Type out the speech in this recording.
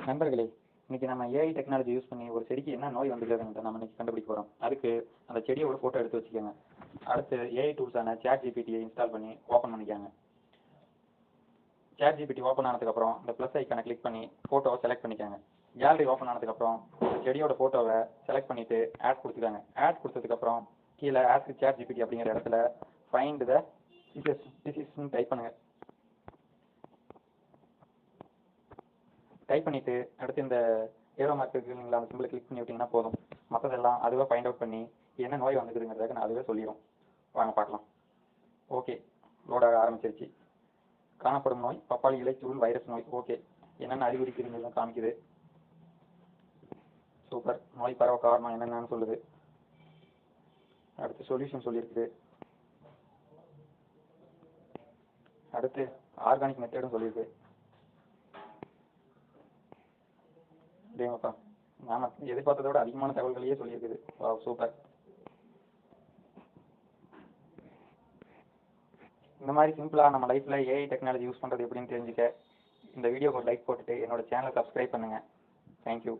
நண்பர்களே, இன்னைக்கு நம்ம ஏஐ டெக்னாலஜி யூஸ் பண்ணி ஒரு செடிக்கு என்ன நோய் வந்துருக்குதுன்னு நம்ம இன்னைக்கு கண்டுபிடிக்க போகிறோம். அதுக்கு அந்த செடியோட ஃபோட்டோ எடுத்து வச்சுக்கோங்க. அடுத்து ஏஐ டூல்ஸான சேட் ஜிபிடியை இன்ஸ்டால் பண்ணி ஓப்பன் பண்ணிக்கோங்க. சேட் ஜிபிடி ஓப்பன் ஆனதுக்கப்புறம் இந்த ப்ளஸ் ஐக்கானை கிளிக் பண்ணி ஃபோட்டோவை செலக்ட் பண்ணிக்கோங்க. கேலரி ஓப்பன் ஆனதுக்கப்புறம் செடியோட ஃபோட்டோவை செலக்ட் பண்ணிவிட்டு ஆட் கொடுத்துக்காங்க. ஆட் கொடுத்ததுக்கப்புறம் கீழே ஆஸ்க் சேட் ஜிபிடி அப்படிங்கிற இடத்துல ஃபைண்ட் த டிசீஸ்ன்னு டைப் பண்ணுங்கள். டைப் பண்ணிவிட்டு அடுத்து இந்த ஏரோ மார்க் இருக்குது இல்லைங்களா, அந்த சிம்பிளை கிளிக் பண்ணி விட்டிங்கன்னா போதும். மற்றதெல்லாம் அதுவே ஃபைண்ட் அவுட் பண்ணி என்ன நோய் வந்துக்குதுங்கிறதுக்கு நான் அதுவே சொல்லிடும். வாங்க பார்க்கலாம். ஓகே, லோடாக ஆரம்பிச்சிருச்சு. காணப்படும் நோய் பப்பாளி இலைச்சுருள் வைரஸ் நோய். ஓகே, என்னென்ன அறிகுறிக்குதுங்கிறது காமிக்குது. சூப்பர். நோய் பரவ காரணம் என்னென்னு சொல்லுது. அடுத்து சொல்யூஷன் சொல்லியிருக்குது. அடுத்து ஆர்கானிக் மெத்தடும் சொல்லியிருக்கு. டேங்கப்பா, நான் எதிர்பார்த்ததை விட அதிகமான தகவல்களையே சொல்லியிருக்குது. சூப்பர். இந்த மாதிரி சிம்பிளாக நம்ம லைஃப்பில் ஏஐ டெக்னாலஜி யூஸ் பண்ணுறது எப்படின்னு தெரிஞ்சுக்க இந்த வீடியோக்கு ஒரு லைக் போட்டுட்டு என்னோட சேனலை சப்ஸ்கிரைப் பண்ணுங்கள். தேங்க்யூ.